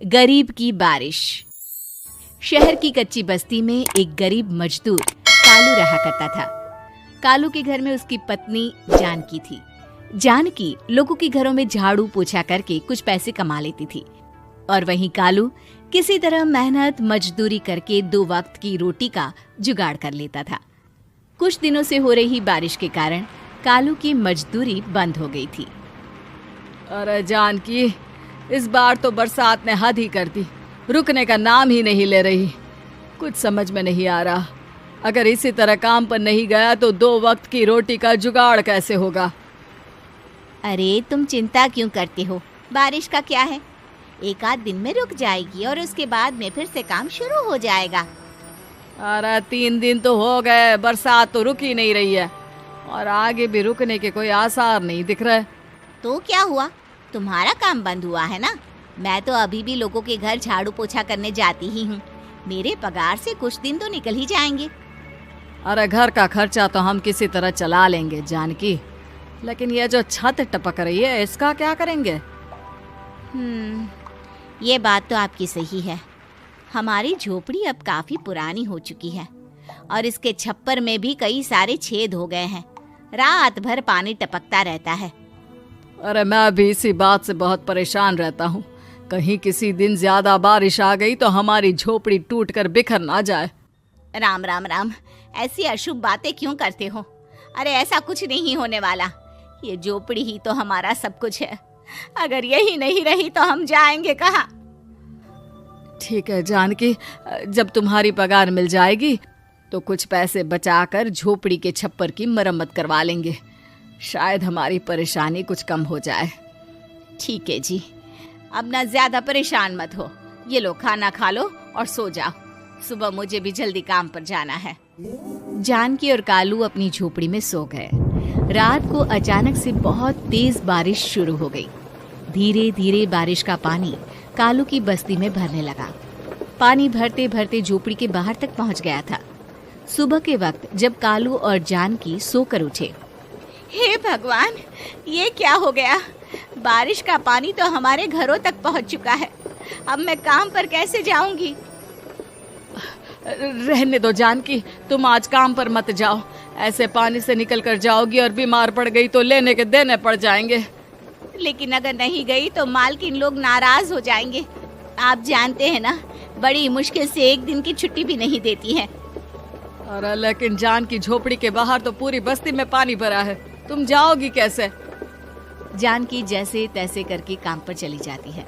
गरीब की बारिश। शहर की कच्ची बस्ती में एक गरीब मजदूर कालू रहा करता था। कालू के घर में उसकी पत्नी जानकी थी। जानकी लोगों के घरों में झाड़ू पोछा करके कुछ पैसे कमा लेती थी और वहीं कालू किसी तरह मेहनत मजदूरी करके 2 वक्त की रोटी का जुगाड़ कर लेता था। कुछ दिनों से हो रही बारिश के कारण कालू की मजदूरी बंद हो गई थी। अरे जानकी, इस बार तो बरसात ने हद ही कर दी, रुकने का नाम ही नहीं ले रही। कुछ समझ में नहीं आ रहा, अगर इसी तरह काम पर नहीं गया तो 2 वक्त की रोटी का जुगाड़ कैसे होगा। अरे तुम चिंता क्यों करते हो, बारिश का क्या है, 1 आध दिन में रुक जाएगी और उसके बाद में फिर से काम शुरू हो जाएगा। अरे 3 दिन तो हो गए, बरसात तो रुक ही नहीं रही है और आगे भी रुकने के कोई आसार नहीं दिख रहे। तो क्या हुआ, तुम्हारा काम बंद हुआ है ना। मैं तो अभी भी लोगों के घर झाड़ू पोछा करने जाती ही हूँ। मेरे पगार से कुछ दिन तो निकल ही जाएंगे। अरे घर का खर्चा तो हम किसी तरह चला लेंगे जानकी, लेकिन ये जो छत टपक रही है इसका क्या करेंगे। ये बात तो आपकी सही है। हमारी झोपड़ी अब काफी पुरानी हो चुकी है और इसके छप्पर में भी कई सारे छेद हो गए हैं। रात भर पानी टपकता रहता है। अरे मैं भी इसी बात से बहुत परेशान रहता हूँ। कहीं किसी दिन ज्यादा बारिश आ गई तो हमारी झोपड़ी टूटकर बिखर ना जाए। राम राम राम, ऐसी अशुभ बातें क्यों करते हो। अरे ऐसा कुछ नहीं होने वाला। ये झोपड़ी ही तो हमारा सब कुछ है। अगर यही नहीं रही तो हम जाएंगे कहाँ। ठीक है जानकी, जब तुम्हारी पगार मिल जाएगी तो कुछ पैसे बचाकर झोपड़ी के छप्पर की मरम्मत करवा लेंगे। शायद हमारी परेशानी कुछ कम हो जाए। ठीक है जी, अब ना ज्यादा परेशान मत हो। ये लो, खाना खा लो और सो जाओ। सुबह मुझे भी जल्दी काम पर जाना है। जानकी और कालू अपनी झोपड़ी में सो गए। रात को अचानक से बहुत तेज बारिश शुरू हो गई। धीरे धीरे बारिश का पानी कालू की बस्ती में भरने लगा। पानी भरते भरते झोपड़ी के बाहर तक पहुंच गया था। सुबह के वक्त जब कालू और जानकी सोकर उठे, हे भगवान, ये क्या हो गया। बारिश का पानी तो हमारे घरों तक पहुंच चुका है। अब मैं काम पर कैसे जाऊंगी। रहने दो जानकी, तुम आज काम पर मत जाओ। ऐसे पानी से निकल कर जाओगी और बीमार पड़ गई तो लेने के देने पड़ जाएंगे। लेकिन अगर नहीं गई तो मालकिन लोग नाराज हो जाएंगे। आप जानते हैं ना, बड़ी मुश्किल से 1 दिन की छुट्टी भी नहीं देती है। अरे लेकिन जानकी, झोपड़ी के बाहर तो पूरी बस्ती में पानी भरा है, तुम जाओगी कैसे। जानकी जैसे तैसे करके काम पर चली जाती है,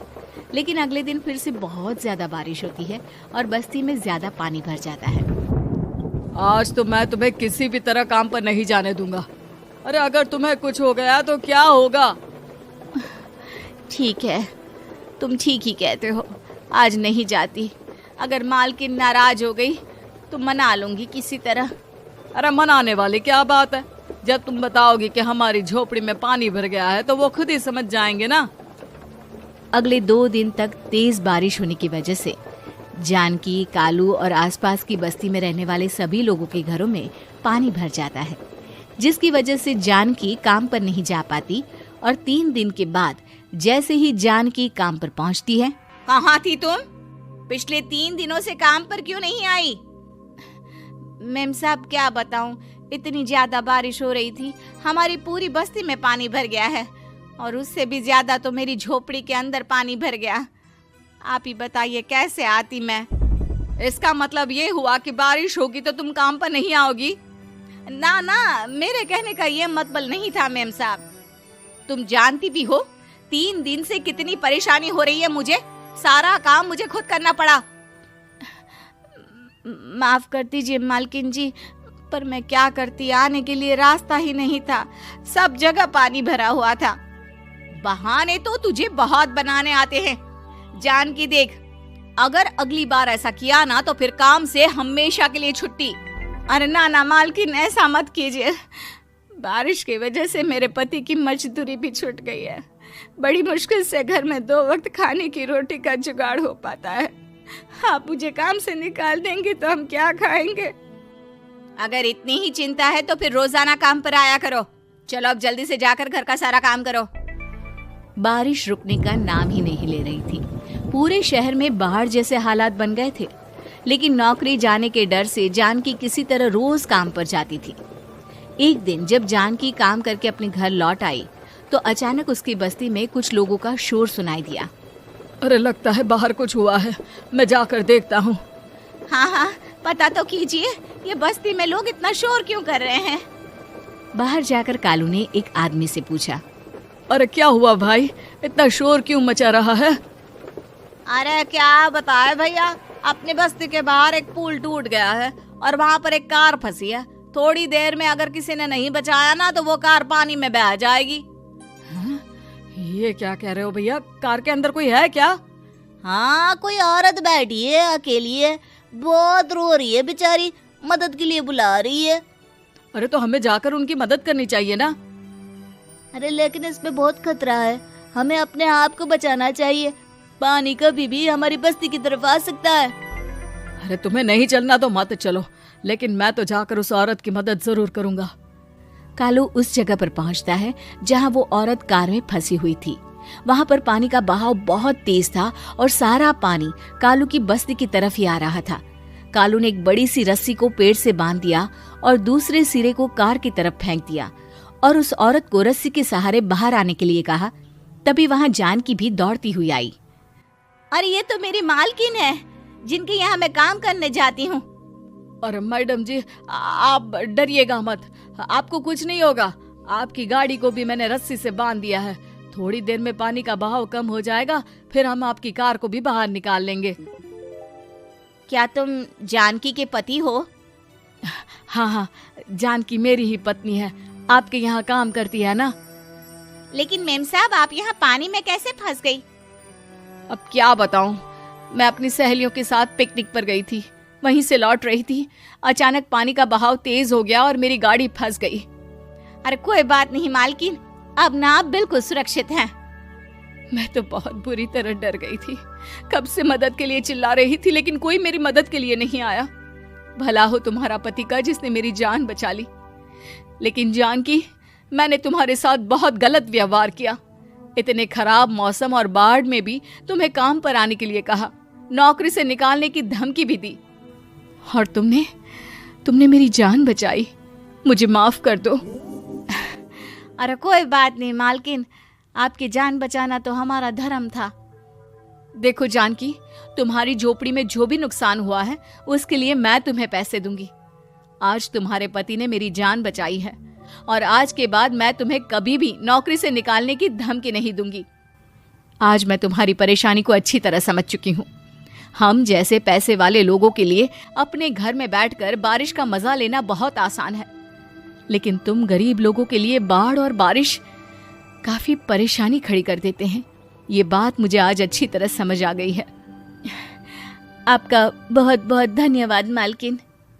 लेकिन अगले दिन फिर से बहुत ज्यादा बारिश होती है और बस्ती में ज्यादा पानी भर जाता है। आज तो मैं तुम्हें किसी भी तरह काम पर नहीं जाने दूंगा। अरे अगर तुम्हें कुछ हो गया तो क्या होगा। ठीक है, तुम ठीक ही कहते हो। आज नहीं जाती। अगर मालकिन नाराज हो गई तो मना लूंगी किसी तरह। अरे मनाने वाली क्या बात है, जब तुम बताओगी कि हमारी झोपड़ी में पानी भर गया है तो वो खुद ही समझ जाएंगे ना। अगले 2 दिन तक तेज बारिश होने की वजह से जानकी, कालू और आसपास की बस्ती में रहने वाले सभी लोगों के घरों में पानी भर जाता है, जिसकी वजह से जानकी काम पर नहीं जा पाती। और 3 दिन के बाद जैसे ही जानकी काम पर पहुंचती है, कहाँ थी तुम? पिछले 3 दिनों से काम पर क्यों नहीं आई? मेम साहब, क्या बताऊं, इतनी ज्यादा बारिश हो रही थी, हमारी पूरी बस्ती में पानी भर गया है और उससे भी ज्यादा तो मेरी झोपड़ी के अंदर पानी भर गया। आप ही बताइए कैसे आती मैं। इसका मतलब ये हुआ कि बारिश होगी तो तुम काम पर नहीं आओगी। ना ना, मेरे कहने का ये मतलब नहीं था मेम साहब। तुम जानती भी हो 3 दिन से कितनी परेशानी हो रही है मुझे। सारा काम मुझे खुद करना पड़ा। माफ कर दीजिए मालकिन जी, पर मैं क्या करती, आने के लिए रास्ता ही नहीं था। सब जगह पानी भरा हुआ था। बहाने तो तुझे बहुत बनाने आते हैं। जानकी देख, अगर अगली बार ऐसा किया ना तो फिर काम से हमेशा के लिए छुट्टी। अरे ना ना मालकिन, ऐसा मत कीजिए। बारिश की वजह से मेरे पति की मजदूरी भी छूट गई है। बड़ी मुश्किल से घर में 2 वक्त खाने की रोटी का जुगाड़ हो पाता है। आप मुझे काम से निकाल देंगे तो हम क्या खाएंगे। अगर इतनी ही चिंता है तो फिर रोजाना काम पर आया करो। चलो अब जल्दी से जाकर घर का सारा काम करो। बारिश रुकने का नाम ही नहीं ले रही थी। पूरे शहर में बाढ़ जैसे हालात बन गए थे। लेकिन नौकरी जाने के डर से जानकी किसी तरह रोज काम पर जाती थी। एक दिन जब जानकी काम करके अपने घर लौट आई तो अचानक उसकी बस्ती में कुछ लोगों का शोर सुनाई दिया। अरे लगता है बाहर कुछ हुआ है, मैं जाकर देखता हूँ। हाँ हाँ, पता तो कीजिए, ये बस्ती में लोग इतना शोर क्यों कर रहे हैं। बाहर जाकर कालू ने एक आदमी से पूछा। अरे क्या हुआ भाई, इतना शोर क्यों मचा रहा है? अरे क्या बताए भैया, अपनी बस्ती के बाहर एक पुल टूट गया है और वहाँ पर एक कार फंसी है। थोड़ी देर में अगर किसी ने नहीं बचाया ना तो वो कार पानी में बह जाएगी। हाँ? ये क्या कह रहे हो भैया, कार के अंदर कोई है क्या? हाँ, कोई औरत बैठी है, अकेली है, बहुत रो रही है बेचारी, मदद के लिए बुला रही है। अरे तो हमें जाकर उनकी मदद करनी चाहिए ना। अरे लेकिन इसमें बहुत खतरा है, हमें अपने आप को बचाना चाहिए। पानी कभी भी हमारी बस्ती की तरफ आ सकता है। अरे तुम्हें नहीं चलना तो मत चलो, लेकिन मैं तो जाकर उस औरत की मदद जरूर करूंगा। कालू उस जगह पर पहुंचता है जहां वो औरत कार में फंसी हुई थी। वहां पर पानी का बहाव बहुत तेज था और सारा पानी कालू की बस्ती की तरफ ही आ रहा था। कालू ने एक बड़ी सी रस्सी को पेड़ से बांध दिया और दूसरे सिरे को कार की तरफ फेंक दिया और उस औरत को रस्सी के सहारे बाहर आने के लिए कहा। तभी वहां जानकी भी दौड़ती हुई आई। अरे ये तो मेरी मालकिन है, जिनके यहाँ मैं काम करने जाती हूँ। अरे मैडम जी, आप डरिएगा मत, आपको कुछ नहीं होगा। आपकी गाड़ी को भी मैंने रस्सी से बांध दिया है। थोड़ी देर में पानी का बहाव कम हो जाएगा, फिर हम आपकी कार को भी बाहर निकाल लेंगे। क्या तुम जानकी के पति हो? हाँ हाँ, जानकी मेरी ही पत्नी है, आपके यहाँ काम करती है ना। लेकिन मेम साहब, आप यहाँ पानी में कैसे फंस गई? अब क्या बताऊं, मैं अपनी सहेलियों के साथ पिकनिक पर गई थी, वहीं से लौट रही थी। अचानक पानी का बहाव तेज हो गया और मेरी गाड़ी फंस गई। अरे कोई बात नहीं मालकिन, अब ना आप बिल्कुल सुरक्षित हैं। मैं तो बहुत बुरी तरह डर गई थी। कब से मदद के लिए चिल्ला रही थी, लेकिन कोई मेरी मदद के लिए नहीं आया। भला हो तुम्हारा पति का जिसने मेरी जान बचा ली। लेकिन जानकी, मैंने तुम्हारे साथ बहुत गलत व्यवहार किया। इतने खराब मौसम और बाढ़ में भी तुम्हें काम पर आने के लिए कहा, नौकरी से निकालने की धमकी भी दी, और तुमने मेरी जान बचाई। मुझे माफ कर दो। अरे कोई बात नहीं मालकिन, आपकी जान बचाना तो हमारा धर्म था। देखो जानकी, तुम्हारी झोपड़ी में जो भी नुकसान हुआ है उसके लिए मैं तुम्हें पैसे दूंगी। आज तुम्हारे पति ने मेरी जान बचाई है और आज के बाद मैं तुम्हें कभी भी नौकरी से निकालने की धमकी नहीं दूंगी। आज मैं तुम्हारी परेशानी को अच्छी तरह समझ चुकी हूँ। हम जैसे पैसे वाले लोगों के लिए अपने घर में बैठकर बारिश का मजा लेना बहुत आसान है, लेकिन तुम गरीब लोगों के लिए बाढ़ और बारिश काफी परेशानी खड़ी कर देते हैं। ये बात मुझे आज अच्छी तरह समझ आ गई है। आपका बहुत बहुत धन्यवाद मालकिन।